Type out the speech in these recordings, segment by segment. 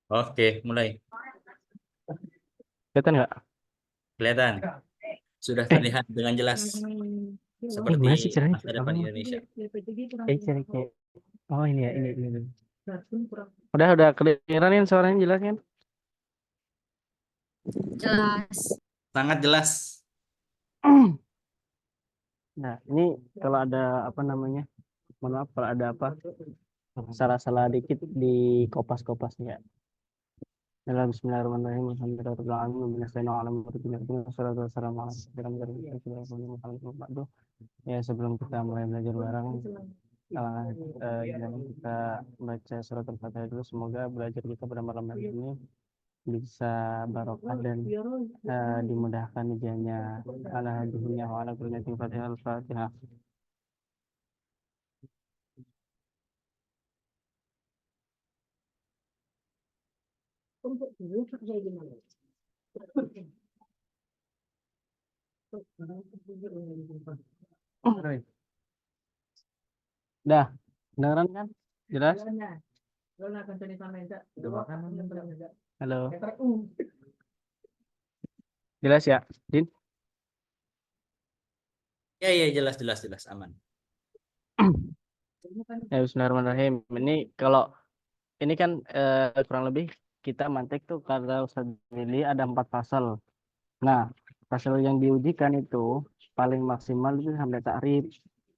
Oke, mulai. Kelihatan nggak? Kelihatan. Sudah Eh, terlihat dengan jelas seperti Mana sih caranya? masa depan Indonesia. Cari. Oh ini ya, ini. Udah kedengeran kan suaranya jelas kan? Jelas. Sangat jelas. Nah, ini kalau ada apa namanya? Mohon maaf kalau ada apa salah-salah dikit di kopas-kopasnya. Ya. Dalam Bismillahirrahmanirrahim. Alhamdulillah. Ya, sebelum kita mulai belajar bareng, yang kita baca surat Al-Fatihah dulu. Semoga belajar kita pada malam hari ini bisa barokah dan dimudahkan ujiannya. Ala hadhihi wa ala kulli Fatihah Al-Fatihah. Dah, kedengeran kan? Jelas? Halo. Jelas ya, Din? Ya, ya, jelas, jelas, jelas, aman. Ya, Bismillahirrahmanirrahim. Ini kan kurang lebih kita mantek tuh karena Ustaz Willy ada 4 pasal. Nah, pasal yang diujikan itu paling maksimal itu sampai takrif.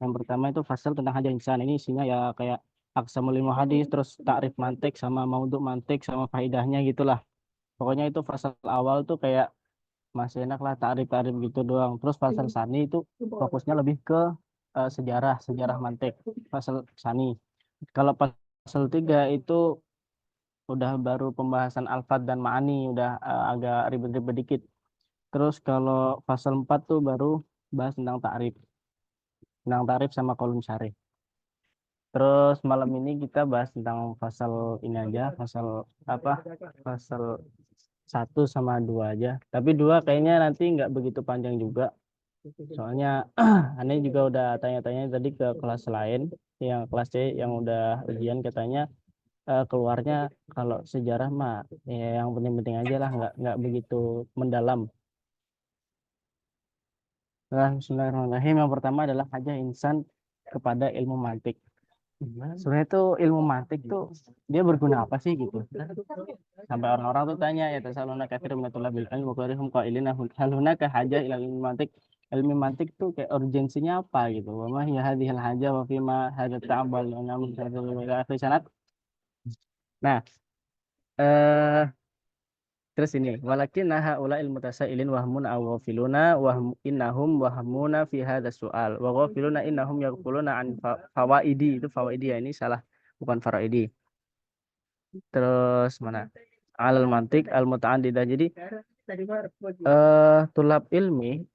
Yang pertama itu pasal tentang haja insan. Ini isinya ya kayak aqsamul ilmu hadis, terus takrif mantek sama maudhu mantek sama faedahnya gitulah. Pokoknya itu pasal awal tuh kayak masih enak lah takrif-takrif gitu doang. Terus pasal sani itu fokusnya lebih ke sejarah, sejarah mantek. Pasal sani. Kalau pasal 3 itu udah baru pembahasan alfad dan ma'ani, udah agak ribet-ribet dikit. Terus kalau pasal 4 tuh baru bahas tentang tarif sama kolom syarih. Terus malam ini kita bahas tentang pasal ini aja, pasal apa? Pasal 1 sama 2 aja. Tapi 2 kayaknya nanti nggak begitu panjang juga. Soalnya aneh juga udah tanya-tanya tadi ke kelas lain, yang kelas C yang udah ujian katanya keluarnya kalau sejarah mah ya yang penting-penting aja lah, nggak begitu mendalam. Nah, Bismillahirrahmanirrahim. Yang pertama adalah hajah insan kepada ilmu mantik. Sebenarnya tuh ilmu mantik tuh dia berguna apa sih gitu? Sampai orang-orang tuh tanya ya tasaluna kafir minatullah bil ilmi wa qarihum qailina hal hunaka hajah ila ilmu mantik. Ilmu mantik tuh kayak urgensinya apa gitu. Wa ma hiya hadhil hajah wa fima hadha ta'abbal ila akhir sanad. Nah, eh terus ini, walakin haula ilmu tasailin wahmun aw ghafiluna innahum wahmuna fi hadzal soal wa ghafiluna innahum yaquluna an fawaidi, itu fawaidi ya, ini salah, bukan faraidi. Terus mana? Alal mantik al muta'addidah. Jadi tulab ilmi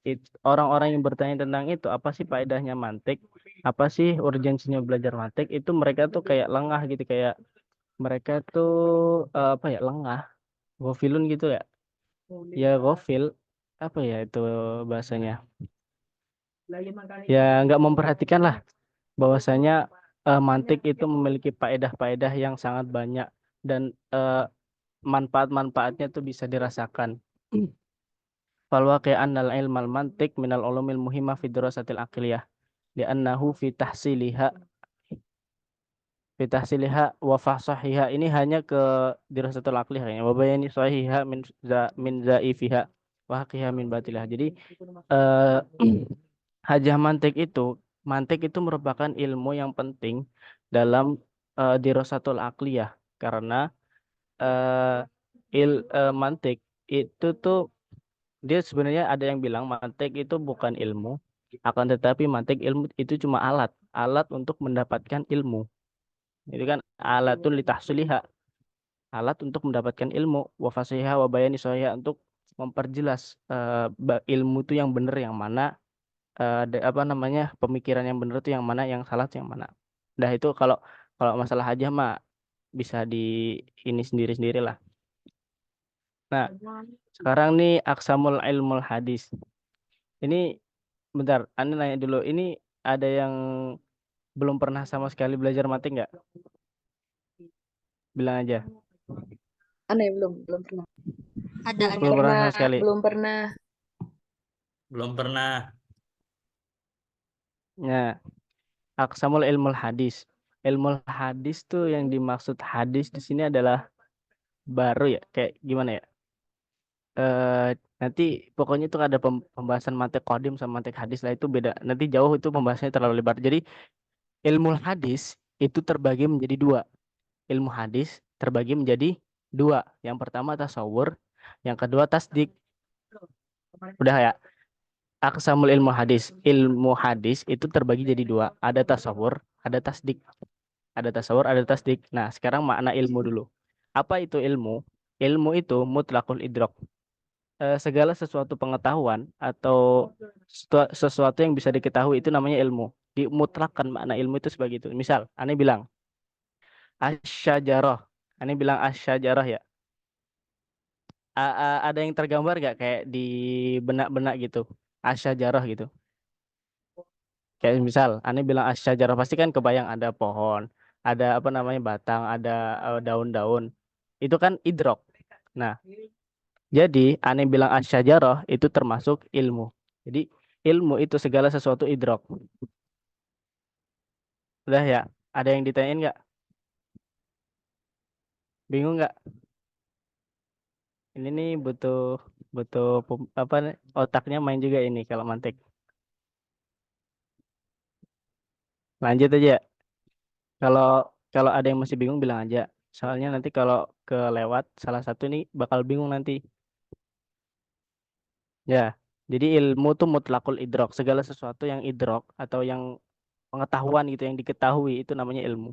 orang-orang yang bertanya tentang itu apa sih faedahnya mantik? Apa sih urgensinya belajar mantik? Itu mereka tuh kayak lengah gitu, kayak mereka tuh apa ya, lengah, ghafilun gitu ya. Ya gofil apa ya itu bahasanya, ya nggak memperhatikan lah bahwasanya mantik itu memiliki faedah-faedah yang sangat banyak dan manfaat-manfaatnya tuh bisa dirasakan. Fal waqi'an al ilmal mantik minal ulumil muhimmah fi dirasatil aqliyah li'annahu fi tahsiliha wa fahsahiha, ini hanya ke dirasatul aqliyah kayaknya, wa bayani sahiha min zaifiha wa haqiha min batilah. Jadi eh hajah mantik itu merupakan ilmu yang penting dalam dirasatul aqliyah karena eh mantik itu tuh dia sebenarnya ada yang bilang mantik itu bukan ilmu, akan tetapi mantik ilmu itu cuma alat alat untuk mendapatkan ilmu. Itu kan alatun litahsuliha, alat untuk mendapatkan ilmu, wa fasiha wa bayani sohiha, untuk memperjelas ilmu itu yang benar yang mana, apa namanya, pemikiran yang benar itu yang mana, yang salah itu yang mana. Dah itu kalau kalau masalah aja mah bisa di ini sendiri-sendiri lah. Nah, sekarang nih aksamul ilmul hadis. Ini bentar, Anda nanya dulu. Ini ada yang belum pernah sama sekali belajar mati nggak? Bilang aja. Aneh, belum pernah. Ada Belum pernah sama sekali. Belum pernah. Belum pernah. Ya, aqsamul ilmul hadis. Ilmu hadis tuh yang dimaksud hadis di sini adalah baru ya, kayak gimana ya? Nanti pokoknya itu ada pembahasan mantik qadim sama mantik hadis lah, itu beda. Nanti jauh, itu pembahasannya terlalu lebar. Jadi ilmu hadis itu terbagi menjadi dua. Ilmu hadis terbagi menjadi dua. Yang pertama tasawur, yang kedua tasdik. Udah ya. Aqsamul ilmu hadis. Ilmu hadis itu terbagi jadi dua. Ada tasawur, ada tasdik. Ada tasawur, ada tasdik. Nah, sekarang makna ilmu dulu. Apa itu ilmu? Ilmu itu mutlakul idrok. Segala sesuatu pengetahuan atau sesuatu yang bisa diketahui itu namanya ilmu. Dimutlakan makna ilmu itu sebagai itu. Misal, Ane bilang asyajarah. Ane bilang asyajarah ya. Ada yang tergambar gak kayak di benak-benak gitu? Asyajarah gitu. Kayak misal, Ane bilang asyajarah, pasti kan kebayang ada pohon, ada apa namanya batang, ada daun-daun. Itu kan idrok. Nah, jadi Ane bilang asyajarah itu termasuk ilmu. Jadi ilmu itu segala sesuatu idrok. Udah ya? Ada yang ditanyain nggak? Bingung nggak? Ini nih butuh butuh apa otaknya main juga ini kalau mantek. Lanjut aja. Kalau kalau ada yang masih bingung bilang aja. Soalnya nanti kalau kelewat salah satu ini bakal bingung nanti. Ya. Jadi ilmu tuh mutlakul idrok. Segala sesuatu yang idrok atau yang pengetahuan gitu yang diketahui itu namanya ilmu.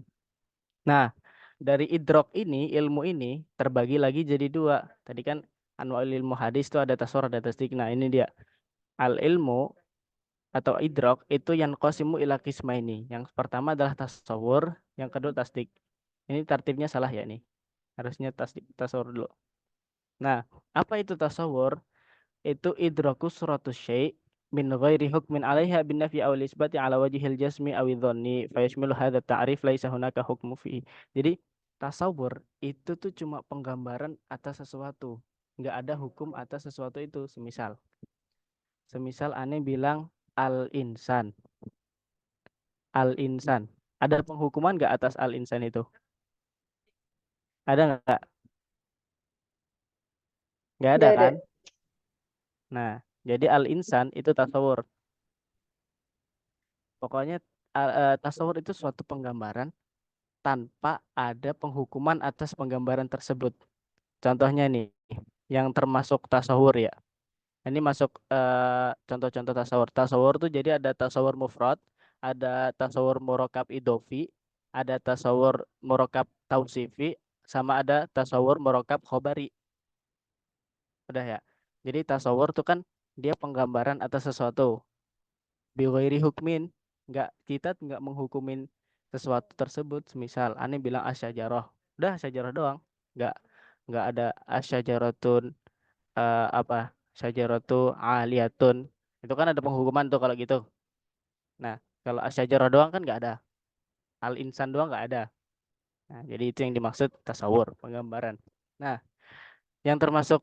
Nah, dari idrok ini, ilmu ini terbagi lagi jadi dua. Tadi kan anwaul ilmu hadis itu ada tasawur, ada tasdik. Nah, ini dia. Al ilmu atau idrok itu yang qasimu ila qismaini. Yang pertama adalah tasawur, yang kedua tasdik. Ini tartibnya salah ya nih. Harusnya tasdik, tasawur dulu. Nah, apa itu tasawur? Itu idraku suratus syai' min ghairi hukmin 'alaiha bin nafyi aw isbati 'ala wajhil jasmi aw dhanni fa yashmilu hadha ta'rif laisa hunaka hukmu fi. Jadi tasawur itu tuh cuma penggambaran atas sesuatu. Nggak ada hukum atas sesuatu itu. Semisal aneh bilang al-insan. Al-insan. Ada penghukuman nggak atas al-insan itu? Ada nggak? Nggak ada Nggak ada. kan? Nah, jadi al-insan itu tasawur. Pokoknya tasawur itu suatu penggambaran tanpa ada penghukuman atas penggambaran tersebut. Contohnya nih, yang termasuk tasawur ya. Ini masuk contoh-contoh tasawur. Tasawur tuh jadi ada tasawur mufrad, ada tasawur murokab idofi, ada tasawur murokab tausifi, sama ada tasawur murokab khobari. Udah ya. Jadi tasawur tuh kan dia penggambaran atas sesuatu. Bighairi hukmin, kita nggak menghukumin sesuatu tersebut. Misal aneh bilang asyajarah, udah asyajarah doang, nggak nggak ada asyajaratun apa syajaratu aliyatun, itu kan ada penghukuman tuh kalau gitu. Nah, kalau asyajarah doang kan nggak ada, al insan doang nggak ada. Nah, jadi itu yang dimaksud tasawur, penggambaran. Nah, yang termasuk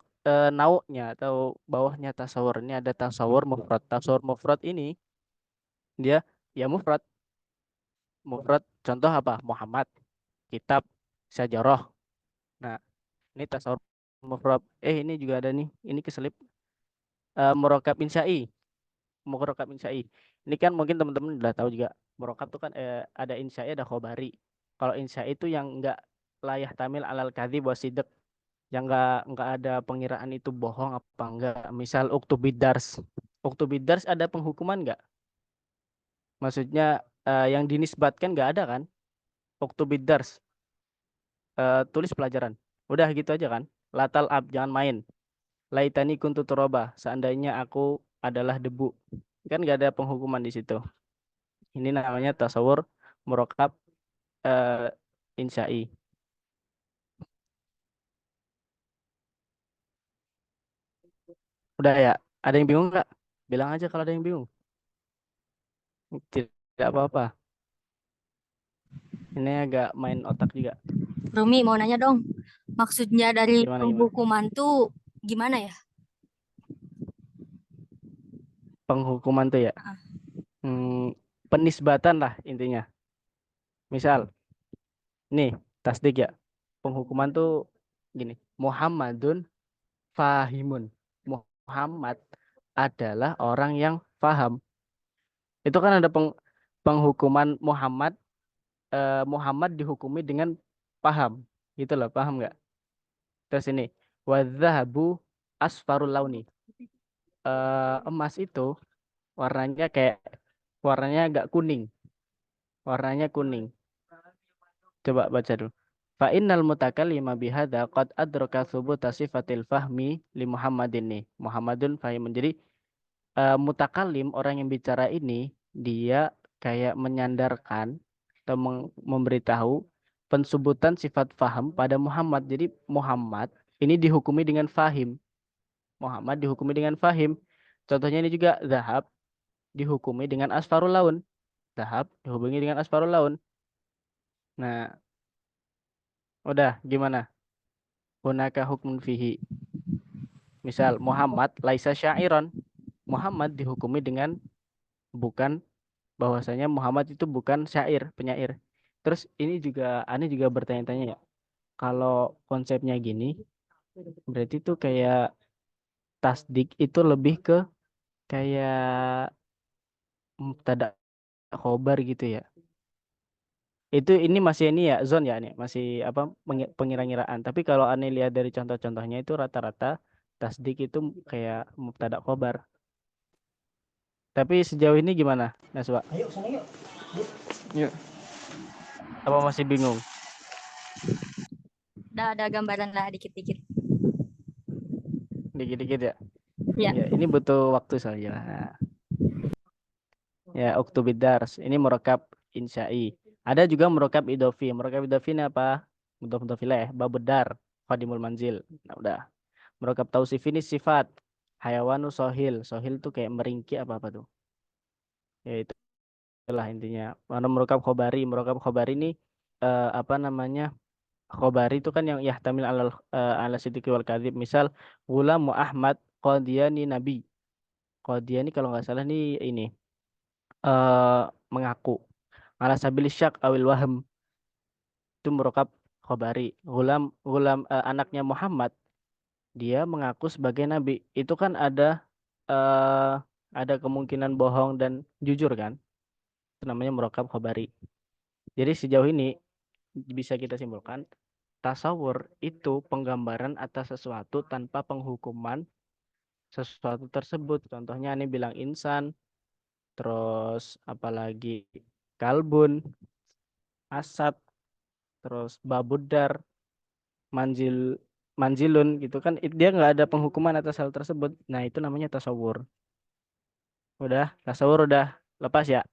nau'nya atau bawahnya tasawur ini ada tasawur mufrad. Tasawur mufrad ini dia ya mufrad. Mufrad contoh apa? Muhammad, kitab, syajarah. Nah, ini tasawur mufrad. Ini juga ada nih. Ini keselip murokab insya'i. Murokab insya'i. Ini kan mungkin teman-teman udah tahu juga. Murokab itu kan ada insya'i, ada khobari. Kalau insya'i itu yang enggak layah tamil alal kadzib wasidq, yang enggak ada pengiraan itu bohong apa enggak. Misal uktubidars. Uktubidars ada penghukuman enggak? Maksudnya yang dinisbatkan enggak ada kan? Uktubidars. Tulis pelajaran. Udah gitu aja kan. Latal ab, jangan main. Laitani kuntu turoba, seandainya aku adalah debu. Kan nggak ada penghukuman di situ. Ini namanya tasawur murokab insya'i. Udah ya, ada yang bingung nggak? Bilang aja kalau ada yang bingung. Tidak apa-apa. Ini agak main otak juga. Rumi mau nanya dong. Maksudnya dari Gimana? penghukuman tuh gimana ya? Penghukuman tuh ya. Ah, Penisbatan lah intinya. Misal, nih, tasdik ya. Penghukuman tuh gini. Muhammadun fahimun. Muhammad adalah orang yang faham. Itu kan ada penghukuman Muhammad. Muhammad dihukumi dengan paham. Gitu loh, paham nggak? Terus ini. Wadzahabu asfarul launi. Emas itu warnanya agak kuning. Warnanya kuning. Coba baca dulu. Fa innal mutakallima bihadza qad adraka thubuta sifatil fahmi li Muhammadin nih. Muhammadun fahimun. Jadi mutakallim orang yang bicara ini dia kayak menyandarkan atau memberitahu pensubutan sifat faham pada Muhammad. Jadi Muhammad ini dihukumi dengan fahim. Muhammad dihukumi dengan fahim. Contohnya ini juga zahab dihukumi dengan asfarul laun. Zahab dihubungi dengan asfarul laun. Nah, udah gimana? Hunaka hukmun fihi. Misal Muhammad laisa syairon. Muhammad dihukumi dengan bukan bahwasanya Muhammad itu bukan syair, penyair. Terus ini juga aneh juga bertanya-tanya ya. Kalau konsepnya gini, berarti itu kayak tasdik itu lebih ke kayak mubtada khobar gitu ya. Itu ini masih ini ya zone ya nih, masih apa pengira-ngiraan. Tapi kalau aneh lihat dari contoh-contohnya itu rata-rata tasdik itu kayak mubtada khobar. Tapi sejauh ini gimana, Naswa? Ayo, sana yuk. Yuk. Apa masih bingung? udah ada gambaran lah dikit-dikit. Dikit-dikit ya. Ya. Ya, ini butuh waktu saja. Nah, ya, uktubidars. Ini murakab insya'i. Ada juga murakab idofi. Murakab idofi ini apa? Mudhof ilaih, babudar, khadimul manzil. Nah, udah. Murakab tausif ini sifat. Hayawanu sohil. Sohil tuh kayak meringki apa-apa tuh. Ya, itulah intinya. Mana murakab khobari. Murakab khobari ini apa namanya? Khobari itu kan yang yahtamil ala siddiqi wal kadhib. Misal, Gulamu Ahmad Qadiyani Nabi. Qadiyani kalau nggak salah nih ini eh mengaku. Ala sabil syak awil wahm itu merokap khobari. Anaknya Muhammad dia mengaku sebagai nabi. Itu kan eh ada kemungkinan bohong dan jujur kan? Itu namanya merokap khobari. Jadi sejauh ini bisa kita simpulkan tasawur itu penggambaran atas sesuatu tanpa penghukuman sesuatu tersebut. Contohnya ini bilang insan, terus apalagi kalbun, asad, terus babudar, manjil, manjilun gitu kan. Dia nggak ada penghukuman atas hal tersebut. Nah itu namanya tasawur. Udah, tasawur udah lepas ya.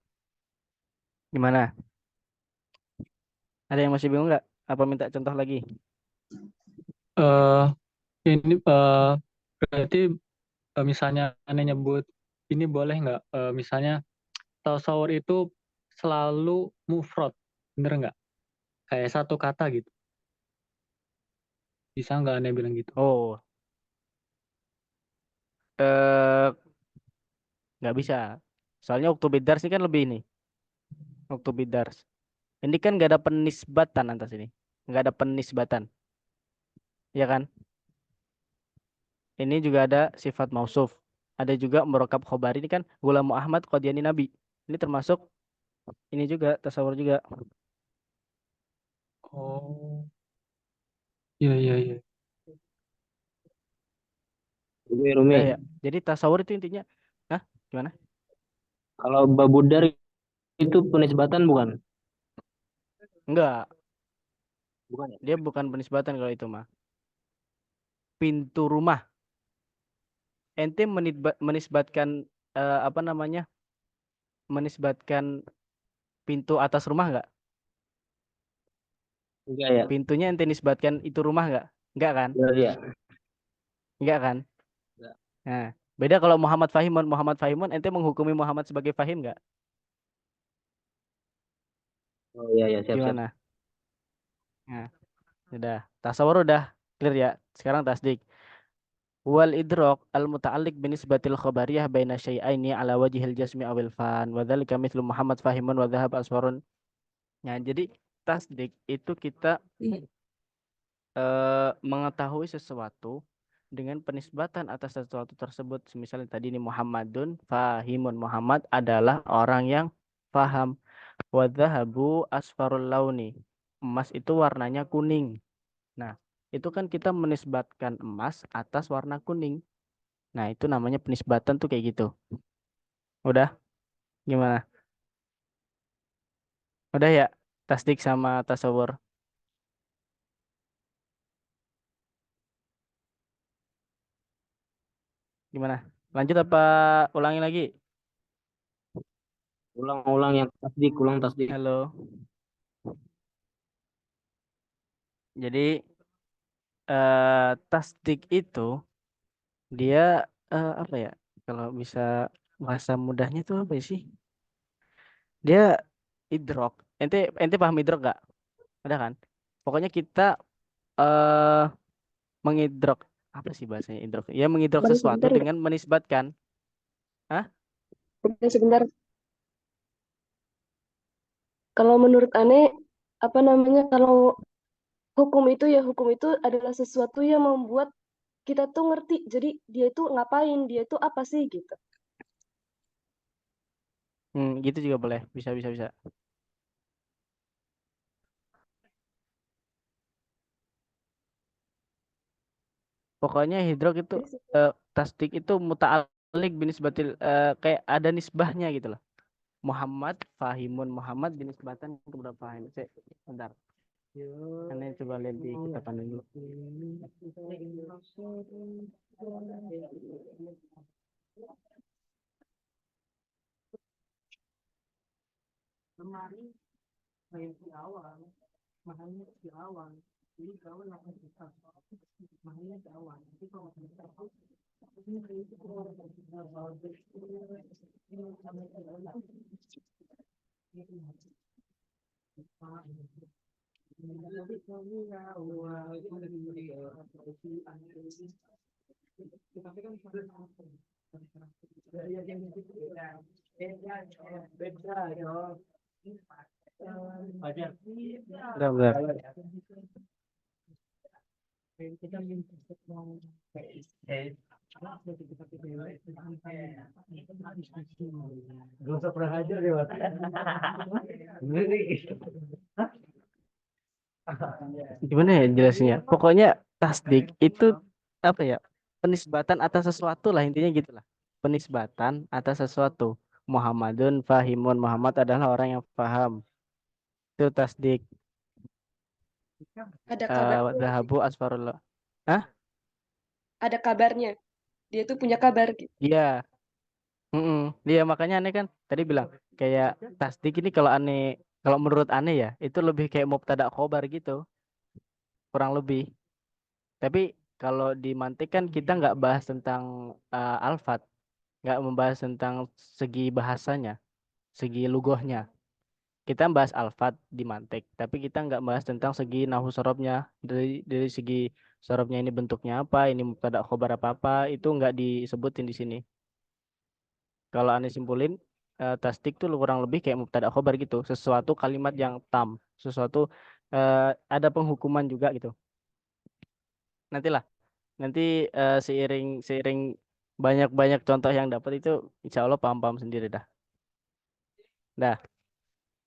Gimana? Ada yang masih bingung nggak? Apa minta contoh lagi? eh ini berarti misalnya aneh nyebut ini boleh nggak misalnya tasawur itu selalu mufrad, bener nggak? Kayak satu kata gitu. Bisa nggak aneh bilang gitu? Oh, eh nggak bisa. Soalnya waktu bidars ini kan lebih ini. Waktu bidars. Ini kan nggak ada penisbatan atas ini. Nggak ada penisbatan. Ya kan? Ini juga ada sifat mausuf. Ada juga merokap khobar ini kan Gulamu Ahmad Qadiani Nabi. Ini termasuk ini juga tasawur juga. Oh, iya iya iya. Rumi, Udah Rumi. ya. Jadi tasawur itu intinya. Hah? Gimana? Kalau babudar itu penisbatan bukan? Enggak. Bukan ya? Dia bukan penisbatan kalau itu mah. Pintu rumah. Ente menisbatkan apa namanya? Menisbatkan pintu atas rumah enggak? Enggak ya? Pintunya ente nisbatkan itu rumah enggak? Enggak kan? Iya, iya. Enggak kan? Enggak. Nah, beda kalau Muhammad Fahimun. Muhammad Fahimun ente menghukumi Muhammad sebagai Fahim enggak? Oh iya, iya, siap, siap. Gimana? Nah, udah. Tasawur udah Clear ya? Sekarang tasdik. Wal idrok al muta'alliq binisbatil khabariyah baina syai'aini ala wajhil jasmi awil fan wa dzalika mithlu Muhammad fahimun wa dhahab asfarun. Nah, jadi tasdik itu kita mengetahui sesuatu dengan penisbatan atas sesuatu tersebut. Misalnya tadi ini Muhammadun fahimun. Muhammad adalah orang yang faham. Wa dhahabu asfarul launi. Emas itu warnanya kuning. Nah, itu kan kita menisbatkan emas atas warna kuning. Nah, itu namanya penisbatan tuh kayak gitu. Udah? Gimana? Udah ya? Tasdik sama tasawur. Gimana? Lanjut apa ulangi lagi? Ulang-ulang yang tasdik, ulang tasdik. Halo. Jadi tasdik itu dia apa ya? Kalau bisa bahasa mudahnya tuh apa sih? Dia idrok. Ente ente paham idrok gak? Ada kan? Pokoknya kita eh mengidrok apa sih bahasanya idrok? Ya mengidrok Bang, sesuatu sebentar, dengan menisbatkan. Hah? sebentar. Kalau menurut Ane, apa namanya, kalau hukum itu adalah sesuatu yang membuat kita tuh ngerti. Jadi dia itu ngapain, dia itu apa sih gitu. Gitu juga boleh. Bisa bisa bisa. Pokoknya hidrok itu Jadi tasdik itu muta'alik binisbatil kayak ada nisbahnya gitu loh. Muhammad fahimun. Muhammad binisbatan kepada fahim. Bentar. Aneh coba lihat di kitab dulu. Kemarin saya di awal, makanya di awal. Ini kawan akan kita, makanya di awal. Jadi kalau kita ini itu Bentar. Gak usah pernah ajar deh, Mas. Gimana ya jelasnya? Pokoknya tasdik itu apa ya? Penisbatan atas sesuatu lah, intinya gitulah. Penisbatan atas sesuatu. Muhammadun fahimun. Muhammad adalah orang yang paham. Itu tasdik. ada kabarnya, Dhahabu asfarullah. Hah? ada kabarnya. Dia tuh punya kabar gitu. Iya. Iya, makanya aneh kan tadi bilang kayak tasdik ini kalau menurut aneh ya itu lebih kayak mubtada khobar gitu, kurang lebih. Tapi kalau di mantik kan kita nggak bahas tentang alfat, nggak membahas tentang segi bahasanya, segi lugohnya. Kita bahas alfat di mantik, tapi kita nggak bahas tentang segi nahu sorobnya, dari segi sorobnya ini bentuknya apa, ini mubtada khobar apa itu nggak disebutin di sini. Kalau aneh simpulin, tasdik tuh kurang lebih kayak mubtada khobar gitu, sesuatu kalimat yang tam, sesuatu ada penghukuman juga gitu. Nantilah, nanti seiring seiring banyak-banyak contoh yang dapat itu, insya Allah paham-paham sendiri dah. Dah,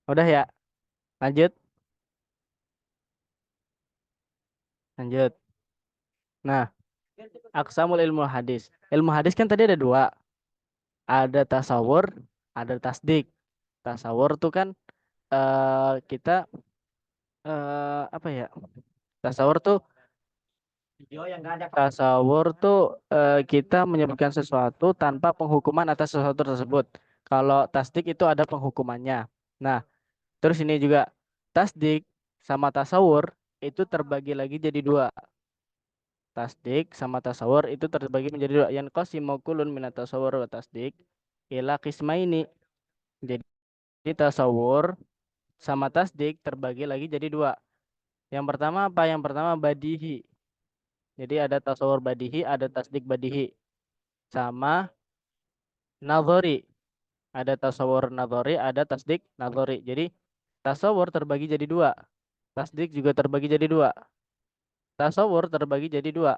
udah ya, lanjut, lanjut. Nah, aksamul ilmu hadis. Ilmu hadis kan tadi ada dua, ada tasawur, ada tasdik. Tasawur tuh kan kita apa ya? Tasawur tuh kita menyebutkan sesuatu tanpa penghukuman atas sesuatu tersebut. Kalau tasdik itu ada penghukumannya. Nah, terus ini juga tasdik sama tasawur itu terbagi lagi jadi dua. Tasdik sama tasawur itu terbagi menjadi dua. Yang qasimu kulun minat tasawur wa tasdik ila qismaini. Jadi tasawur sama tasdik terbagi lagi jadi dua. Yang pertama apa? Yang pertama badihi. Jadi ada tasawur badihi, ada tasdik badihi. Sama nadhari. Ada tasawur nadhari, ada tasdik nadhari. Jadi tasawur terbagi jadi dua. Tasdik juga terbagi jadi dua. Tasawur terbagi jadi dua.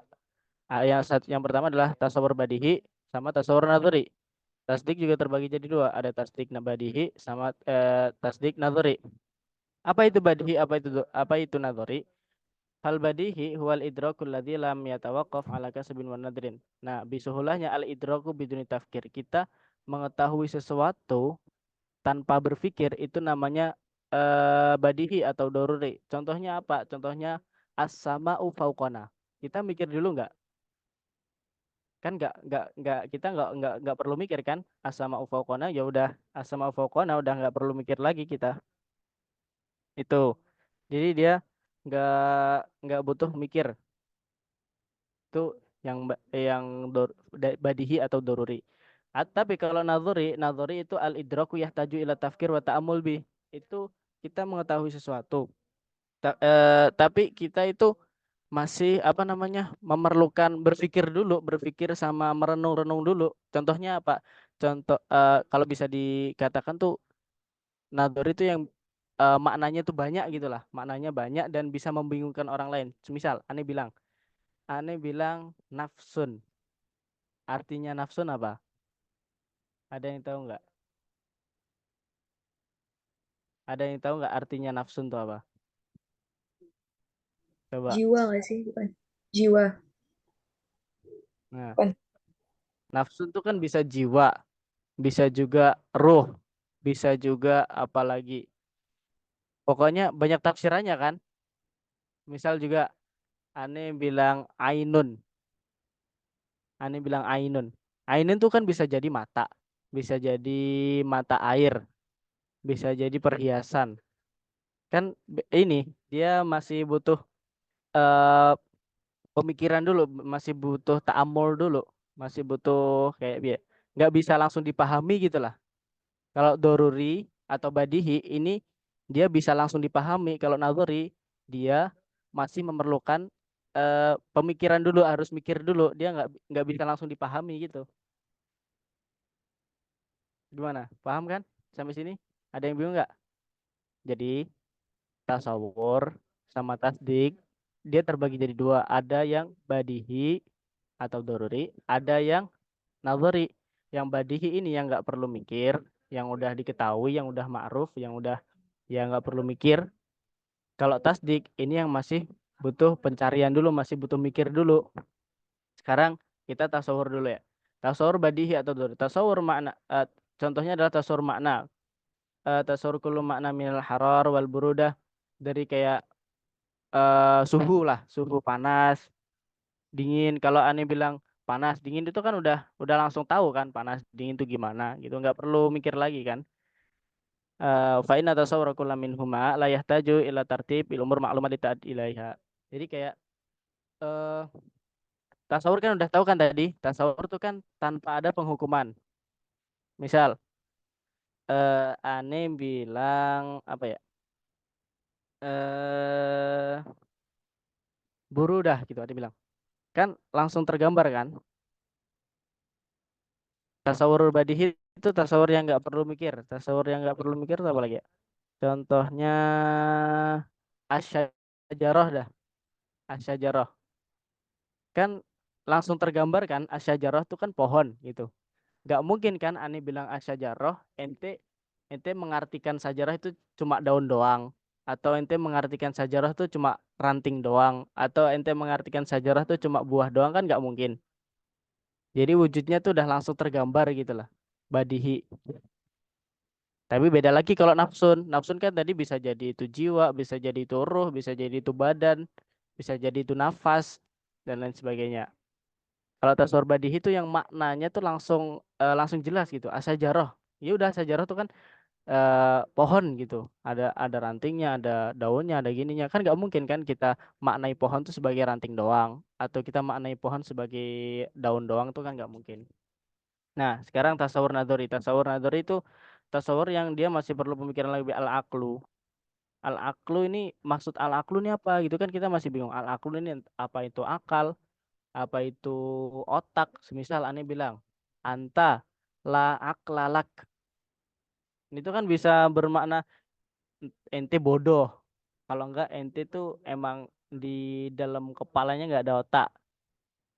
Yang pertama adalah tasawur badihi sama tasawur nadhari. Tasdik juga terbagi jadi dua. Ada tasdik badihi sama tasdik nadhari. Apa itu badihi? Apa itu nadhari? Hal badihi huwal idrakul ladzi lam yatawaqqaf ala kasbin wa nadrin. Nah, bisuhulahnya al idraku biduni tafkir. Kita mengetahui sesuatu tanpa berpikir itu namanya badihi atau doruri. Contohnya apa? Contohnya as-sama'u fauqana. Kita mikir dulu nggak? Kan nggak kita nggak perlu mikir kan? As-sama'u fauqana ya udah as-sama'u fauqana udah nggak perlu mikir lagi kita. Itu. Jadi dia nggak butuh mikir. Itu yang badihi atau doruri. Tapi kalau nadhuri itu al-idraku yahtaju ila tafkir wa ta'amul bi. Itu kita mengetahui sesuatu. Tapi kita itu masih memerlukan berpikir sama merenung-renung dulu. Contohnya apa? Contoh kalau bisa dikatakan tuh nadhuri itu yang maknanya tuh banyak gitulah. Maknanya banyak dan bisa membingungkan orang lain. Misal Ane bilang nafsun. Artinya nafsun apa? Ada yang tahu nggak? Ada yang tahu nggak artinya nafsun itu apa? Coba. Jiwa nggak sih? Bukan. Jiwa. Nah, Bukan. nafsun itu kan bisa jiwa, bisa juga ruh, bisa juga apalagi. Pokoknya banyak tafsirannya kan. Misal juga Ane bilang ainun. Ane bilang ainun. Ainun itu kan bisa jadi mata, bisa jadi mata air, bisa jadi perhiasan. Kan ini dia masih butuh pemikiran dulu, masih butuh ta'amul dulu, masih butuh kayak nggak bisa langsung dipahami gitulah. Kalau doruri atau badihi ini dia bisa langsung dipahami. Kalau nadhuri dia masih memerlukan pemikiran dulu, harus mikir dulu. Dia nggak bisa langsung dipahami gitu. Gimana? Paham kan sampai sini? Ada yang bingung nggak? Jadi tasawur sama tasdik dia terbagi jadi dua. Ada yang badihi atau doruri, ada yang nadhari. Yang badihi ini yang nggak perlu mikir, yang udah diketahui, yang udah ma'ruf, yang udah ya nggak perlu mikir. Kalau tasdik ini yang masih butuh pencarian dulu, masih butuh mikir dulu. Sekarang kita tasawur dulu ya. Tasawur badihi atau doruri. Tasawur makna, contohnya adalah tasawur makna. Tasawur kullu makna minal harar wal burudah, dari kayak suhu lah, suhu panas, dingin. Kalau Ane bilang panas dingin itu kan udah langsung tahu kan panas dingin itu gimana gitu, nggak perlu mikir lagi kan. Fa inna tasawwura kullu minhuma la yahtaju ila tartib il umur ma'lumat ilaiha. Jadi kayak tasawur kan udah tahu kan tadi, tasawur itu kan tanpa ada penghukuman. Misal Ane bilang apa ya, burudah gitu, Ane bilang kan langsung tergambar kan. Tasawur badihi itu tasawur yang nggak perlu mikir. Tasawur yang nggak perlu mikir itu apa lagi ya? Contohnya asyajarah dah. Asyajarah. Kan langsung tergambar kan asyajarah itu kan pohon gitu. Nggak mungkin kan Ani bilang asyajarah, ente mengartikan sajarah itu cuma daun doang. Atau ente mengartikan sajarah itu cuma ranting doang. Atau ente mengartikan sajarah itu cuma buah doang, kan nggak mungkin. Jadi wujudnya tuh udah langsung tergambar gitu lah. Badihi. Tapi beda lagi kalau nafsun. Nafsun kan tadi bisa jadi itu jiwa, bisa jadi itu ruh, bisa jadi itu badan, bisa jadi itu nafas, dan lain sebagainya. Kalau tasawur badihi itu yang maknanya tuh langsung jelas gitu. Asyajarah. Ya udah asyajarah tuh kan pohon gitu. Ada rantingnya, ada daunnya, ada gininya. Kan nggak mungkin kan kita maknai pohon tuh sebagai ranting doang. Atau kita maknai pohon sebagai daun doang tuh kan nggak mungkin. Nah, sekarang tasawur nadhari. Tasawur nadhari itu tasawur yang dia masih perlu pemikiran lebih al-aqlu. Al-aqlu ini maksud al-aqlu ini apa gitu kan, kita masih bingung. Al-aqlu ini apa itu akal? apa itu otak. Semisal aneh bilang anta la aklalak. Itu kan bisa bermakna ente bodoh. Kalau enggak ente tuh emang di dalam kepalanya nggak ada otak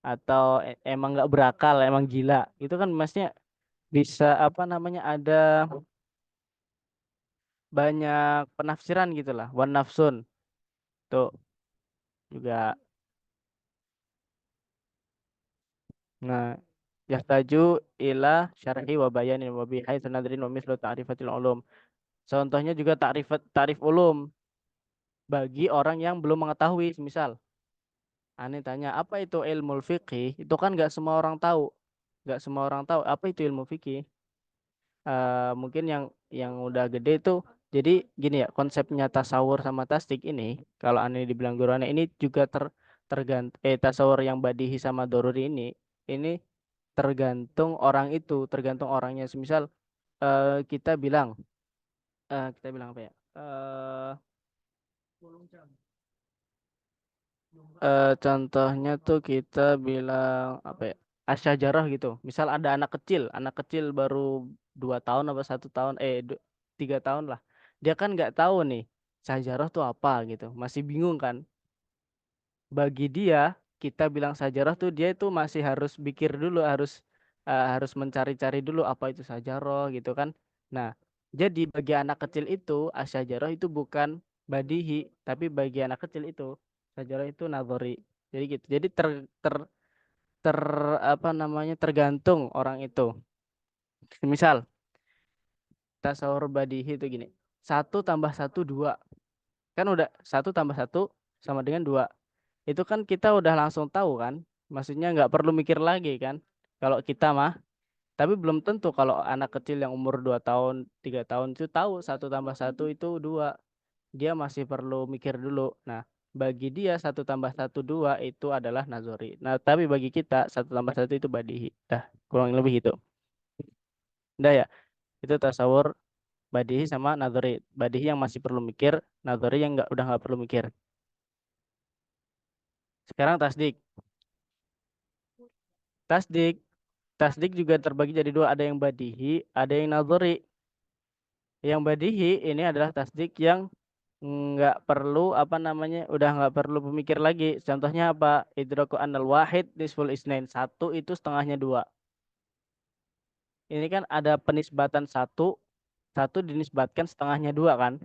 atau emang nggak berakal, emang gila. Itu kan maksudnya bisa apa namanya ada banyak penafsiran gitulah. Wan nafsun tuh juga. Nah, yahtaju ila syarhi wa bayanin wa bihai sanadrin wa mislu ta'rifatil ulum. Contohnya juga ta'rif ulum bagi orang yang belum mengetahui. Misal, aneh tanya, apa itu ilmu fikih? Itu kan nggak semua orang tahu. Nggak semua orang tahu apa itu ilmu fikih. Mungkin yang udah gede itu, jadi gini ya, konsepnya tasawur sama tasdik ini, kalau aneh dibilang guru aneh, ini juga tasawur yang badihi sama doruri ini tergantung orang itu, tergantung orangnya. Semisal kita bilang apa ya? Contohnya tuh kita bilang apa ya? Asyajarah gitu. Misal ada anak kecil baru 2 tahun apa 1 tahun, 3 tahun lah. Dia kan nggak tahu nih syajarah tuh apa gitu, masih bingung kan. Bagi dia kita bilang sajarah tuh dia itu masih harus pikir dulu, harus mencari-cari dulu apa itu sajarah gitu kan. Nah, jadi bagi anak kecil itu asyajarah itu bukan badihi, tapi bagi anak kecil itu sajarah itu nazari. Jadi gitu. Jadi ter, ter, ter apa namanya tergantung orang itu. Misal tasawur badihi itu gini. 1 tambah 1 2. Kan udah 1 tambah 1 sama dengan 2. Itu kan kita udah langsung tahu kan, maksudnya nggak perlu mikir lagi kan kalau kita mah. Tapi belum tentu kalau anak kecil yang umur 2 tahun 3 tahun itu tahu 1 tambah 1 itu 2. Dia masih perlu mikir dulu. Nah, bagi dia 1 tambah 1 2 itu adalah nazari. Nah, tapi bagi kita 1 tambah 1 itu badihi. Dah, kurang lebih itu. Udah ya, itu tasawur badihi sama nazari. Badihi yang masih perlu mikir, nazari yang udah nggak perlu mikir. Sekarang tasdik. Tasdik Tasdik juga terbagi jadi 2, ada yang badihi, ada yang nazari. Yang badihi ini adalah tasdik yang nggak perlu apa namanya, udah nggak perlu pemikir lagi. Contohnya apa? Idraku annal wahid nisful isnain. 1 itu setengahnya 2. Ini kan ada penisbatan 1, 1 dinisbatkan setengahnya 2 kan.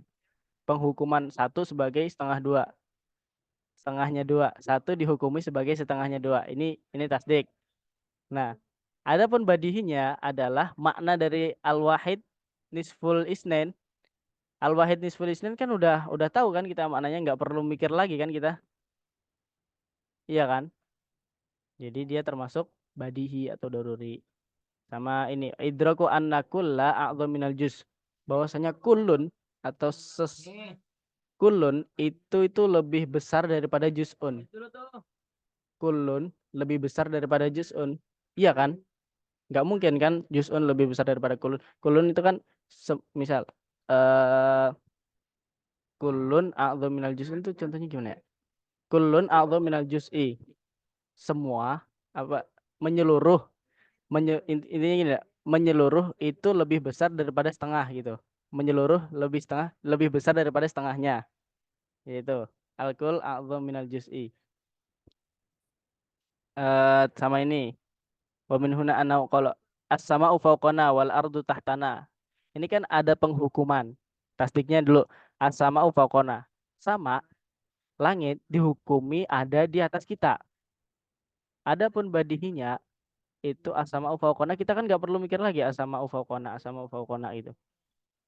Penghukuman 1 sebagai setengah 2. Setengahnya 2. 1 dihukumi sebagai setengahnya 2. Ini tasdik. Nah, adapun badihinya adalah makna dari al-wahid nisful isnain. Al-wahid nisful isnain kan udah tahu kan kita maknanya, nggak perlu mikir lagi kan kita. Iya kan? Jadi dia termasuk badihi atau doruri. Sama ini idraku anna kulla a'dham minal juz. Bahwasanya kullun atau kullun itu lebih besar daripada juz'un. Kullun lebih besar daripada juz'un. Iya kan? Nggak mungkin kan juz'un lebih besar daripada kulun. Kulun itu kan misal kulun a'dham minal juz'in itu contohnya gimana ya? Kulun a'dham minal juz'i. Semua apa menyeluruh intinya gini ya, menyeluruh itu lebih besar daripada setengah gitu. Menyeluruh lebih besar daripada setengahnya. Yaitu al-kul a'dham minal juz'i. Sama ini. Wa min huna anau kalau as-sama'u fawqana wal ardu tahtana. Ini kan ada penghukuman. Tasdiknya dulu as-sama'u fawqana. Sama langit dihukumi ada di atas kita. Adapun badihinya itu as-sama'u fawqana, kita kan nggak perlu mikir lagi as-sama'u fawqana itu.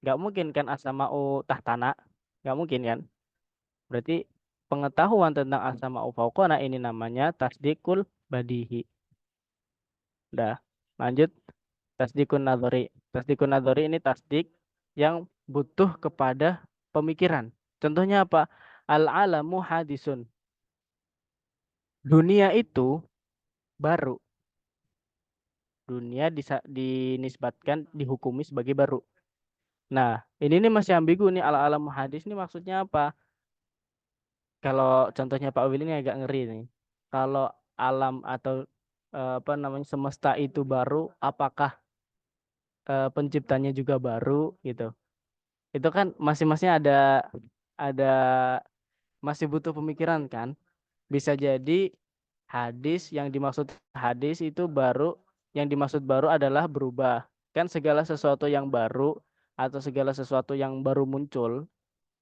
Nggak mungkin kan as-sama'u tahtana. Nggak mungkin kan. Berarti pengetahuan tentang as-sama'u fawqana ini namanya tasdikul badihi. Udah, lanjut. Tasdikun nadhari. Tasdikun nadhari ini tasdik yang butuh kepada pemikiran. Contohnya apa? Al-alamu hadisun. Dunia itu baru. Dunia dinisbatkan, dihukumi sebagai baru. Nah, ini masih ambigu nih, al-alamu hadis ini maksudnya apa? Kalau contohnya Pak Willy ini agak ngeri nih. Kalau alam atau apa namanya semesta itu baru, apakah penciptanya juga baru gitu. Itu kan masing-masing ada masih butuh pemikiran kan. Bisa jadi yang dimaksud hadis itu baru, yang dimaksud baru adalah berubah. Kan segala sesuatu yang baru atau segala sesuatu yang baru muncul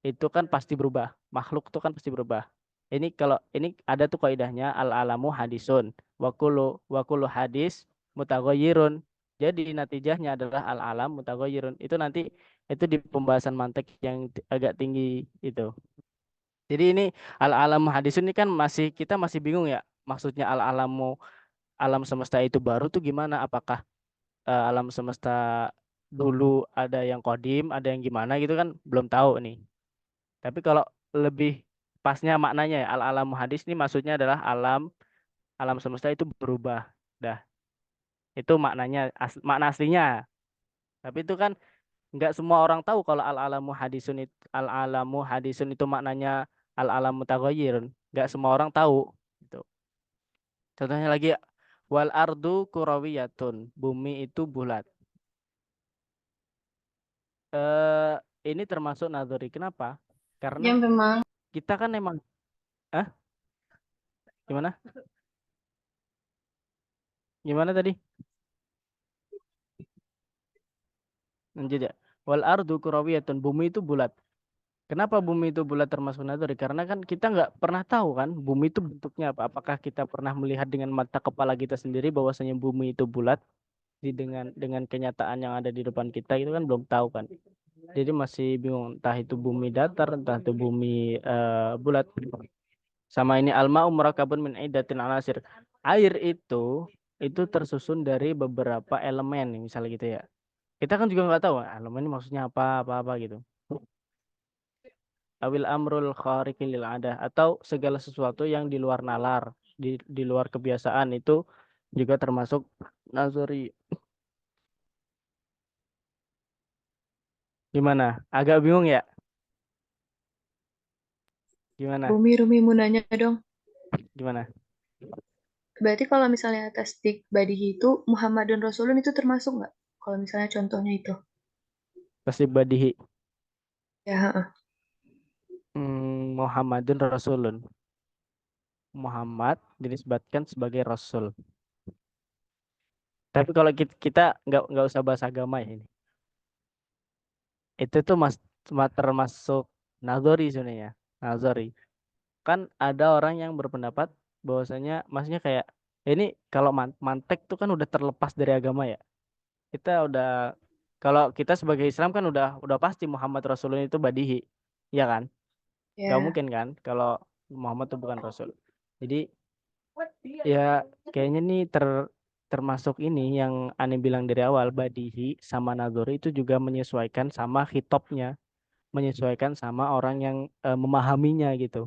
itu kan pasti berubah. Makhluk itu kan pasti berubah. Ini kalau ini ada tuh kaidahnya al-alamu hadisun. Wa kullu hadis mutaghayyirun. Jadi natijahnya adalah al-alam mutaghayyirun. Itu nanti itu di pembahasan mantek yang agak tinggi itu. Jadi ini al-alamu hadisun ini kan kita masih bingung ya. Maksudnya al-alamu alam semesta itu baru tuh gimana? Apakah alam semesta dulu ada yang kodim, ada yang gimana gitu kan belum tahu nih. Tapi kalau lebih pasnya maknanya ya al-alam hadis ini maksudnya adalah alam semesta itu berubah. Dah, itu maknanya makna aslinya. Tapi itu kan nggak semua orang tahu kalau al-alamu hadisun itu maknanya al-alam mutaghayyirun. Nggak semua orang tahu. Gitu. Contohnya lagi wal ardu kurawiyatun, bumi itu bulat. Ini termasuk nadzori. Kenapa? Karena Yang memang kita kan emang gimana? Gimana tadi? Lanjut ya. Wal ardu kurawiyatun, bumi itu bulat. Kenapa bumi itu bulat termasuk nadzari? Karena kan kita nggak pernah tahu kan bumi itu bentuknya apa. Apakah kita pernah melihat dengan mata kepala kita sendiri bahwasanya bumi itu bulat dengan kenyataan yang ada di depan kita itu kan belum tahu kan. Jadi masih bingung entah itu bumi datar, entah itu bumi bulat. Sama ini alma murakabun min iddatin alasir. Air itu tersusun dari beberapa elemen misalnya gitu ya. Kita kan juga nggak tahu elemen ini maksudnya apa gitu. Awil amrul khariqil lil adah atau segala sesuatu yang di luar nalar, di luar kebiasaan itu juga termasuk nazari. Gimana? Agak bingung ya? Gimana? Rumi mau nanya dong. Gimana? Berarti kalau misalnya tasdik badihi itu Muhammadun Rasulun itu termasuk nggak? Kalau misalnya contohnya itu. Tasdib badihi. Ya, heeh. Muhammadun Rasulun. Muhammad dinisbatkan sebagai Rasul. Tapi kalau kita nggak usah bahas agama ya ini. Itu tuh termasuk nazari sebenarnya. Nazari. Kan ada orang yang berpendapat bahwasanya maksudnya kayak ini kalau mantek tuh kan udah terlepas dari agama ya. Kita udah kalau kita sebagai Islam kan udah pasti Muhammad Rasulullah itu badihi. Iya kan? Gak Ya. mungkin kan kalau Muhammad itu bukan Rasul. Jadi ya kayaknya nih termasuk ini yang Ani bilang dari awal badihi sama nadzori itu juga menyesuaikan sama hitopnya, menyesuaikan sama orang yang memahaminya gitu.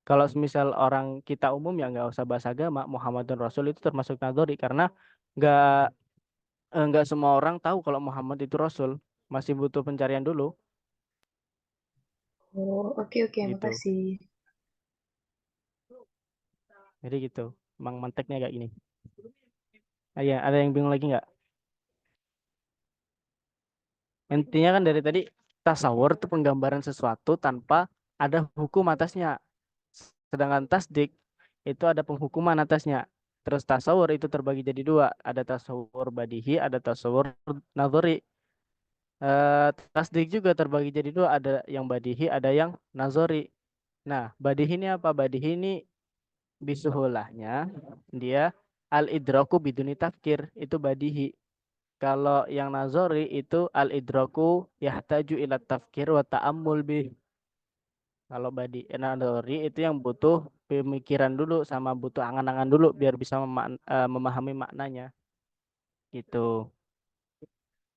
Kalau semisal orang kita umum ya nggak usah bahas agama, Muhammadun Rasul itu termasuk nadzori karena nggak nggak semua orang tahu kalau Muhammad itu Rasul, masih butuh pencarian dulu Oh, oke, gitu. makasih. Jadi gitu, emang manteknya kayak gini. Ya, ada yang bingung lagi nggak? Intinya kan dari tadi tasawur itu penggambaran sesuatu tanpa ada hukum atasnya. Sedangkan tasdik itu ada penghukuman atasnya. Terus tasawur itu terbagi jadi dua. Ada tasawur badihi, ada tasawur nazari. Tasdik juga terbagi jadi dua. Ada yang badihi, ada yang nazari. Nah, badihi ini apa? Badihi ini bisuhulahnya dia al-idraku biduni tafkir. Itu badihi. Kalau yang nazari itu al-idraku yahtaju ila tafkir wa ta'ammul bih. Kalau nazari itu yang butuh pemikiran dulu sama butuh angan-angan dulu biar bisa memahami maknanya. Gitu.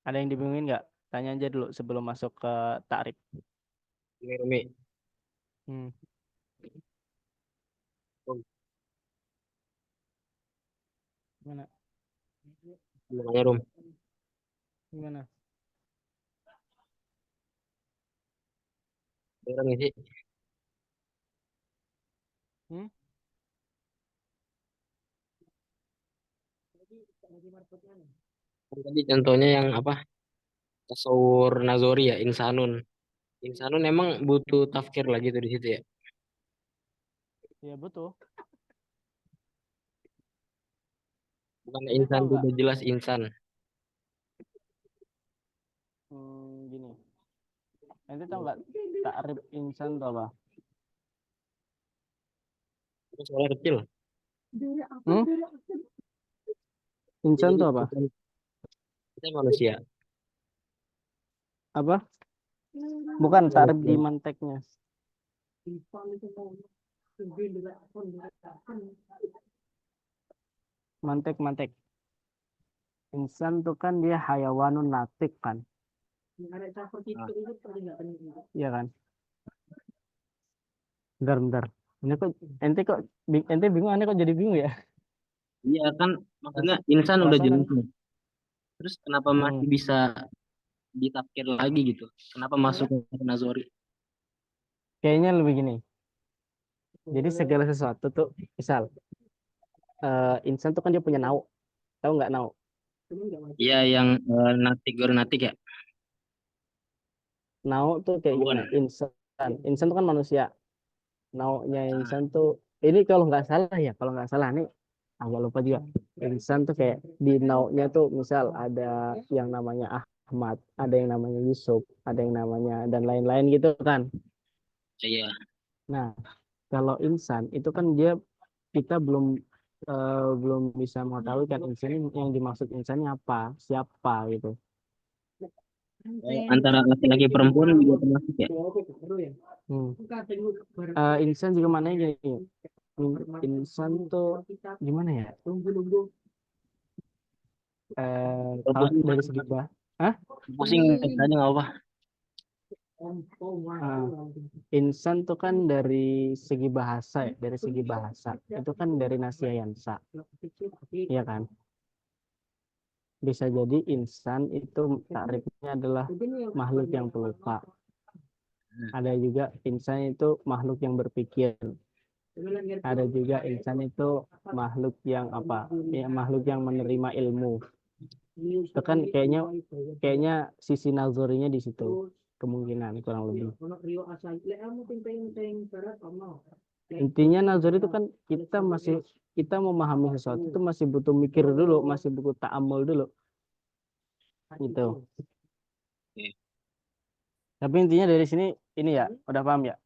Ada yang dibingungin nggak? Tanya aja dulu sebelum masuk ke takrif. Rumi. Hmm. Gimana? Gimana Rum? Gimana? Orang isi. Hmm? Tadi contohnya yang apa? Tasawur Nazori ya, Insanun. Insanun emang butuh tafkir lagi tuh di situ ya. Ya betul. Bukan Ente insan tahu tuh nggak? udah jelas insan. Gini. Ente tahu nggak takrif insan itu apa? Terus soalnya kecil. Hmm? Insan Jadi itu apa? kita manusia. Apa? Bukan takrif di Manusia. manteknya. Mantek. Insan tuh kan dia hayawanun natik kan. Iya kan? Bentar. Ente bingung, aneh kok jadi bingung ya? Iya kan, maksudnya insan udah Perasaan jelas kan? nih. Terus kenapa masih bisa ditafkir lagi gitu? Kenapa masuk ke Nazori? Kayaknya lebih gini. Jadi segala sesuatu tuh, misal, insan tuh kan dia punya nauk. Tahu nggak nauk? Iya yang natik natik ya. Nauk tuh kayak Bukan. gini. Insan tuh kan manusia. Nauknya Ah, insan tuh, ini kalau nggak salah nih, agak lupa juga. Insan tuh kayak di nauknya tuh, misal ada yang namanya Ahmad, ada yang namanya Yusuf, ada yang namanya dan lain-lain gitu kan. iya. Nah, kalau insan itu kan dia kita belum bisa mengetahui kan insan ini yang dimaksud insannya apa, siapa gitu. Antara laki-laki perempuan juga termasuk ya. Insan juga mana gini. Insan tuh gimana ya? Kalau Pusing, dari segi pusing aja nggak apa. insan tuh kan dari segi bahasa ya, dari segi bahasa itu kan dari Nasyayansa, iya kan? Bisa jadi insan itu takrifnya adalah makhluk yang pelupa. Ada juga insan itu makhluk yang berpikir. Ada juga insan itu makhluk yang apa? Ya, makhluk yang menerima ilmu. Itu kan kayaknya sisi nazorinya di situ, kemungkinan kurang lebih. Intinya nazar itu kan kita memahami sesuatu itu masih butuh mikir dulu, masih butuh ta'amul dulu gitu. Tapi intinya dari sini ini ya udah paham ya.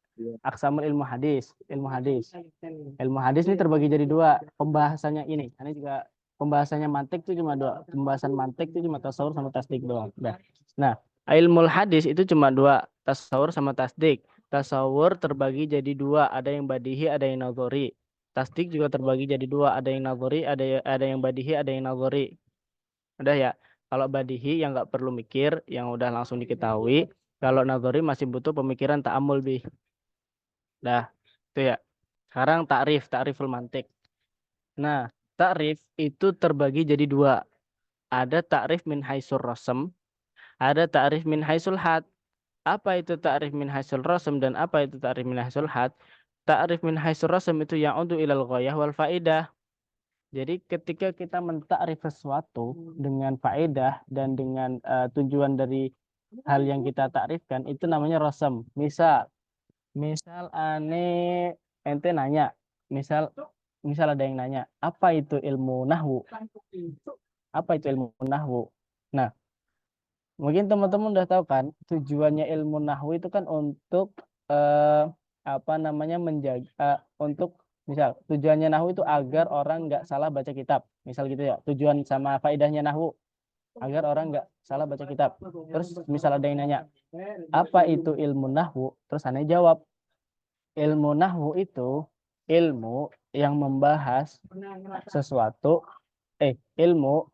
Aksamul ilmu hadis. Ilmu hadis ini terbagi jadi dua. Pembahasannya ini juga pembahasannya mantik itu cuma dua. Pembahasan mantik itu cuma tasawur sama tasdik doang. Nah, ilmu hadis itu cuma dua, tasawur sama tasdik. Tasawur terbagi jadi dua, ada yang badihi, ada yang nazori. Tasdik juga terbagi jadi dua, ada yang nazori, ada yang badihi, ada yang nazori. Udah ya. Kalau badihi yang nggak perlu mikir, yang udah langsung diketahui. Kalau nazori masih butuh pemikiran ta'amul bih. Dah, itu ya. Sekarang takriful mantik. Nah, takrif itu terbagi jadi dua. Ada takrif min haisur rasem, ada takrif min haisul had. Apa itu takrif min haisul rasem dan apa itu takrif min haisul had? Takrif min haisul rasem itu yang untuk ilal ghayah wal faidah. Jadi ketika kita mentakrif sesuatu dengan faedah dan dengan tujuan dari hal yang kita takrifkan itu namanya rasem. Misal ente nanya, misal ada yang nanya, apa itu ilmu nahwu? Apa itu ilmu nahwu? Nah, mungkin teman-teman udah tahu kan, tujuannya ilmu nahwu itu kan untuk untuk misal tujuannya nahwu itu agar orang nggak salah baca kitab. Misal gitu ya, tujuan sama faedahnya nahwu agar orang nggak salah baca kitab. Terus misal ada yang nanya, apa itu ilmu nahwu? Terus aneh jawab, ilmu nahwu itu ilmu yang membahas sesuatu, ilmu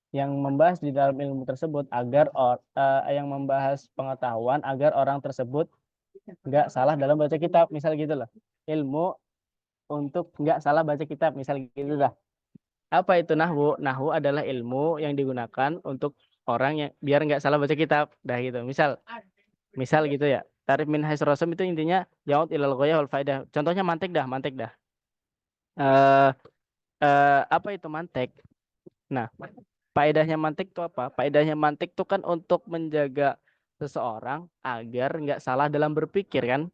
yang membahas di dalam ilmu tersebut yang membahas pengetahuan agar orang tersebut nggak salah dalam baca kitab, misal gitu loh. Ilmu untuk nggak salah baca kitab, misal gitu lah. Apa itu nahwu? Nahwu adalah ilmu yang digunakan untuk orang yang biar nggak salah baca kitab, dah gitu. Misal gitu ya. Tarif min hais rasam itu intinya yaud ilal ghayah wal faedah. Contohnya mantek dah. Apa itu mantek? Nah, faedahnya mantik itu apa? Faedahnya mantik itu kan untuk menjaga seseorang agar nggak salah dalam berpikir kan?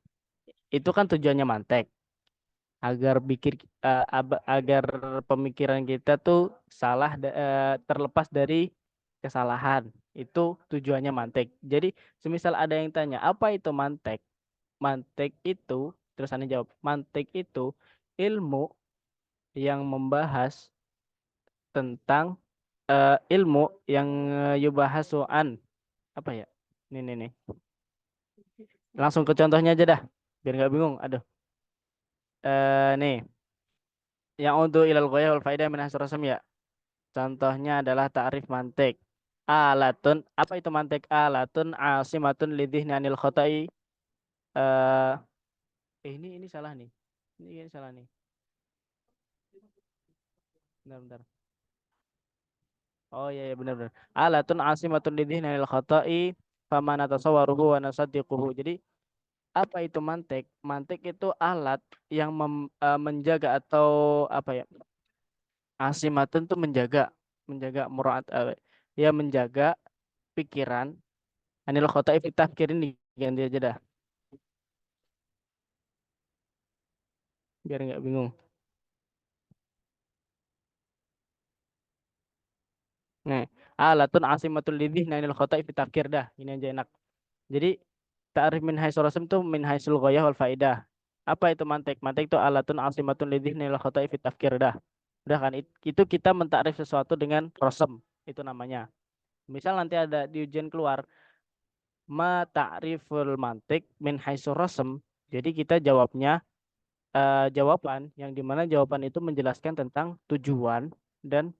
Itu kan tujuannya mantek. Agar agar pemikiran kita tuh terlepas dari kesalahan. Itu tujuannya mantek. Jadi, semisal ada yang tanya, apa itu mantek? Mantek itu, terus Anda jawab, mantek itu ilmu yang membahas tentang ilmu yang yubahasu an apa ya? Nih. Langsung ke contohnya aja dah, biar nggak bingung. Aduh. Nih, yang untuk ilal ghayah wal faidah min hasr rasam ya. Contohnya adalah ta'rif mantik. Alatun, apa itu mantik? Alatun asimatun lidhihni anil khotai. Eh, ini salah nih. Ini salah nih. Bentar. Oh iya benar. Alatun asimatun lidhihni anil khotai faman atasawwaruhu wa nasaddiquhu. Jadi apa itu mantik? Mantik itu alat yang menjaga atau apa ya? Asimatun itu menjaga muraat ya menjaga pikiran anil khotai fi tafkir ini ganti aja dah biar nggak bingung. Nah, alatun asimatul lidih anil khotai fi tafkir dah. Ini aja enak. Jadi ta'rif min haisul rasm itu min haisul ghayah wal faidah. Apa itu mantik? Mantik itu alatun asimatun lidih anil khotai fi tafkir dah. Udah kan itu kita mentakrif sesuatu dengan rasm itu namanya. Misal nanti ada di ujian keluar ma ta'riful mantik min haisul rasm. Jadi kita jawabnya jawaban yang dimana jawaban itu menjelaskan tentang tujuan dan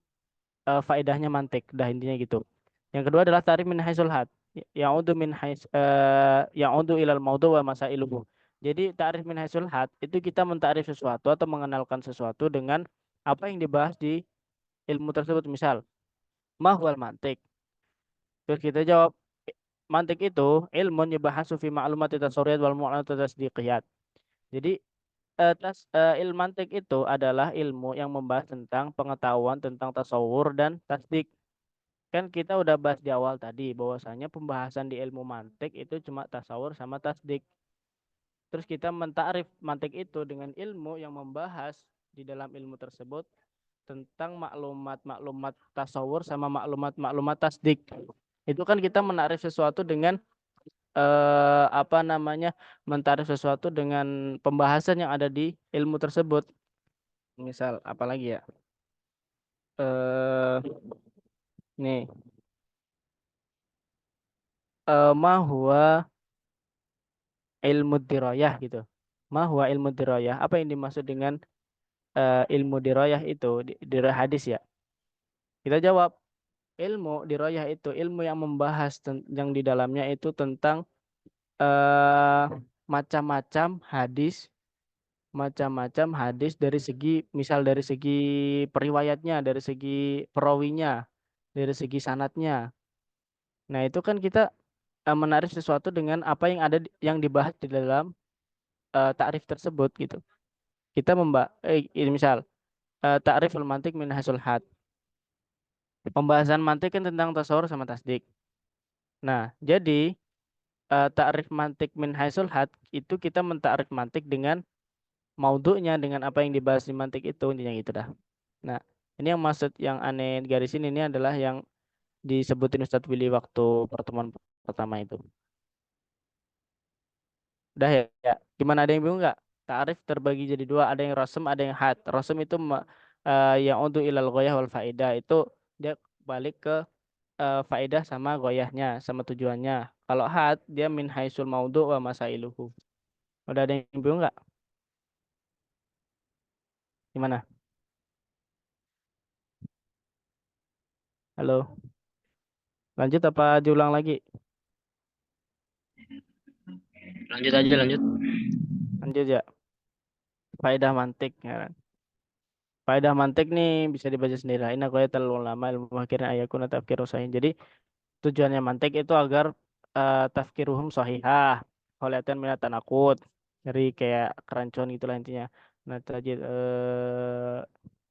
faedahnya mantik. Dah intinya gitu. Yang kedua adalah ta'rif min haisul had. Ya'udu min hais ya'udu ilal maudu wa masailuhu. Jadi ta'rif min haisul had itu kita mentakrif sesuatu atau mengenalkan sesuatu dengan apa yang dibahas di ilmu tersebut. Misal, mahwal mantik. Terus kita jawab mantik itu ilmun yubahasu fi ma'lumati tasawwuriyat wal mu'lanat tasdiqiyat. Jadi ilmu mantik itu adalah ilmu yang membahas tentang pengetahuan tentang tasawur dan tasdik. Kan kita udah bahas di awal tadi bahwasanya pembahasan di ilmu mantik itu cuma tasawur sama tasdik. Terus kita mentakrif mantik itu dengan ilmu yang membahas di dalam ilmu tersebut tentang maklumat-maklumat tasawur sama maklumat-maklumat tasdik. Itu kan kita menakrif sesuatu dengan apa namanya? Mentakrif sesuatu dengan pembahasan yang ada di ilmu tersebut. Misal apa lagi ya? Nih. Ma huwa ilmu dirayah gitu. Ma huwa ilmu dirayah. Apa yang dimaksud dengan ilmu dirayah itu di hadis ya? Kita jawab ilmu dirayah itu ilmu yang membahas yang di dalamnya itu tentang macam-macam hadis dari segi misal dari segi periwayatnya, dari segi perawinya, dari segi sanatnya. Nah, itu kan kita menarik sesuatu dengan apa yang ada yang dibahas di dalam takrif tersebut gitu. Kita ini misal takrif mantik min hasul had. Pembahasan mantik kan tentang tasawur sama tasdik. Nah, jadi takrif mantik min hasul had itu kita mentakrif mantik dengan maudhu'nya dengan apa yang dibahas di mantik itu intinya gitu dah. Nah, ini yang maksud yang aneh garis ini adalah yang disebutin Ustadz Willy waktu pertemuan pertama itu. Udah ya. Gimana, ada yang bingung nggak? Ta'rif terbagi jadi dua, ada yang rasem, ada yang had. Rasem itu yang untuk ilal goyah wal faedah itu dia balik ke faedah sama goyahnya, sama tujuannya. Kalau had dia min haisul maudu wa masailuhu. Udah ada yang bingung nggak? Gimana? Halo. Lanjut apa diulang lagi? Lanjut aja, lanjut. Lanjut ya. Faedah mantik ya kan. Faedah mantik nih bisa dibaca sendiri. Ini aku ya terlalu lama ilmu akhirnya ayakun tafkir usahin. Jadi tujuannya mantik itu agar tafkiruhum sahihah. Kholatan minat tanakut. Dari kayak kerancuan gitulah intinya. Nah, tadi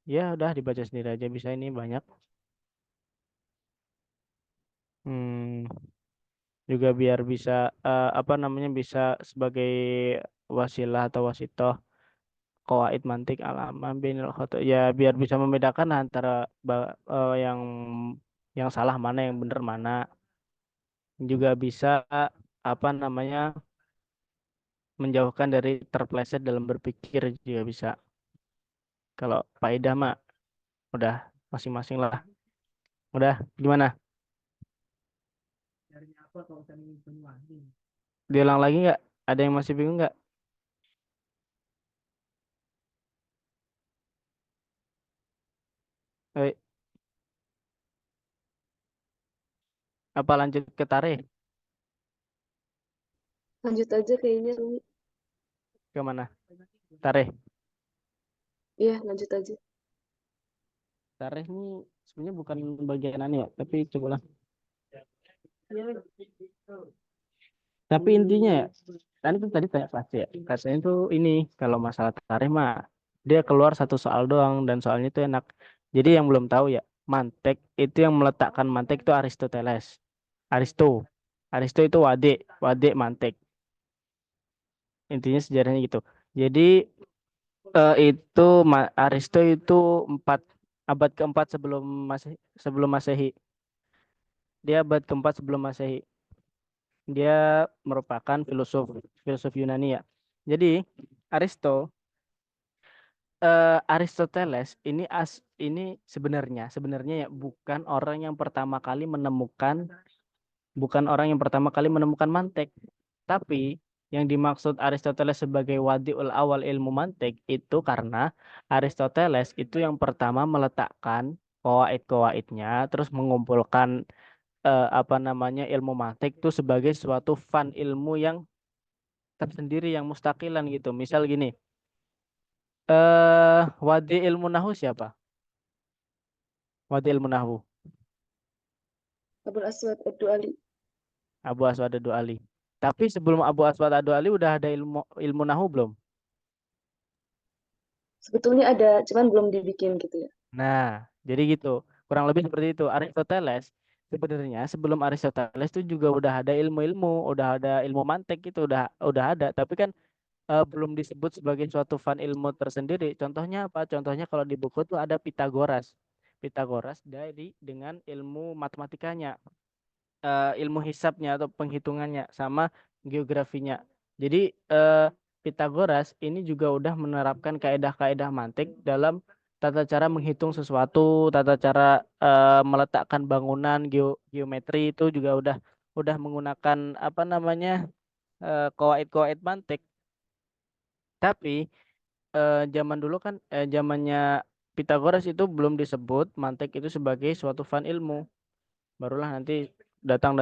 ya udah dibaca sendiri aja bisa ini banyak. juga biar bisa apa namanya bisa sebagai wasilah atau wasitoh qawaid mantik alaman binil khoto ya biar bisa membedakan antara yang salah mana yang benar mana, juga bisa apa namanya menjauhkan dari terpleset dalam berpikir juga bisa. Kalau faedah mah udah masing-masing lah. Udah gimana? Diulang lagi nggak? Ada yang masih bingung nggak? Eh, apa lanjut ke tarikh? Lanjut aja kayaknya, Rumi. Ke mana? Tarikh. Iya, lanjut aja. Tarikh ini sebenarnya bukan bagian ya, tapi cobalah. Tapi intinya ya, kan itu tadi tanya pasti ya. Katanya itu ini kalau masalah tarikh mah dia keluar satu soal doang dan soalnya itu enak. Jadi yang belum tahu ya, mantek itu yang meletakkan mantek itu Aristoteles. Aristo. Aristo itu wade mantek. Intinya sejarahnya gitu. Jadi itu Aristo itu abad keempat sebelum Masehi. Dia abad keempat sebelum Masehi. Dia merupakan filsuf Yunani ya. Jadi Aristoteles ini sebenarnya ya bukan orang yang pertama kali menemukan mantek, tapi yang dimaksud Aristoteles sebagai wadiul awal ilmu mantek itu karena Aristoteles itu yang pertama meletakkan kawaid-kawaidnya, terus mengumpulkan apa namanya ilmu mantek itu sebagai suatu fan ilmu yang tersendiri yang mustakilan gitu. Misal gini, wadi ilmu nahu siapa? Wadi ilmu nahu Abul Aswad Ad-Du'ali. Abu Aswad Ad-Du'ali. Tapi sebelum Abu Aswad Ad-Du'ali udah ada ilmu nahu belum? Sebetulnya ada, cuman belum dibikin gitu ya. Nah, jadi gitu. Kurang lebih seperti itu. Aristoteles sebenarnya sebelum Aristoteles itu juga udah ada ilmu-ilmu, udah ada ilmu mantek itu udah ada, tapi kan belum disebut sebagai suatu fan ilmu tersendiri. Contohnya apa? Contohnya kalau di buku tuh ada Pitagoras. Pitagoras dengan ilmu matematikanya, ilmu hisabnya atau penghitungannya sama geografinya. Jadi Pitagoras ini juga udah menerapkan kaedah-kaedah mantik dalam tata cara menghitung sesuatu, tata cara meletakkan bangunan, geometri itu juga udah menggunakan apa namanya kawaid-kawaid mantik. Tapi zaman dulu kan zamannya Pitagoras itu belum disebut mantik itu sebagai suatu fan ilmu. Barulah nanti datang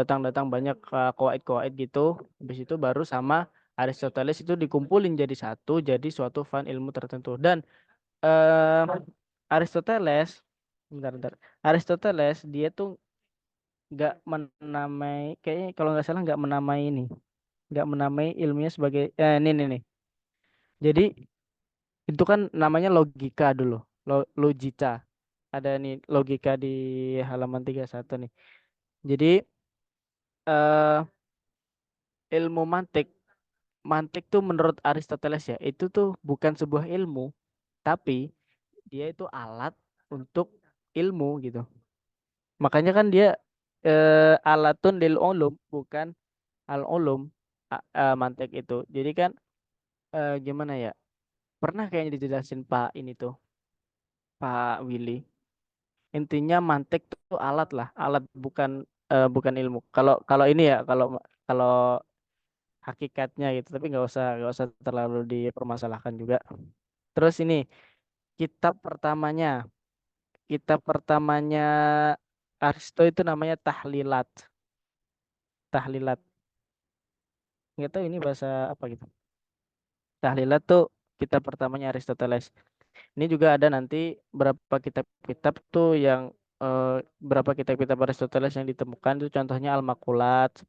banyak kawaid-kawaid gitu. Habis itu baru sama Aristoteles itu dikumpulin jadi satu, jadi suatu fan ilmu tertentu. Dan eh, Aristoteles, bentar. Aristoteles dia tuh nggak menamai, kayaknya kalau nggak salah nggak menamai ilmunya sebagai ini. Jadi itu kan namanya logika dulu, logika. Ada nih logika di halaman 31 nih. Jadi eh ilmu mantik tuh menurut Aristoteles ya, itu tuh bukan sebuah ilmu, tapi dia itu alat untuk ilmu gitu. Makanya kan dia alatun lil ulum, bukan al ulum mantik itu. Jadi kan gimana ya? Pernah kayaknya dijelasin Pak ini tuh, Pak Willy. Intinya mantik tuh alat lah, alat bukan ilmu. Kalau kalau ini ya, kalau hakikatnya gitu, tapi nggak usah terlalu dipermasalahkan juga. Terus ini kitab pertamanya kitab pertamanya Aristo itu namanya Tahlilat. Nggak tahu ini bahasa apa gitu. Tahlilat tuh kitab pertamanya Aristoteles. Ini juga ada nanti berapa kitab-kitab tuh yang berapa kitab-kitab Aristoteles yang ditemukan itu contohnya Al-Maqulat,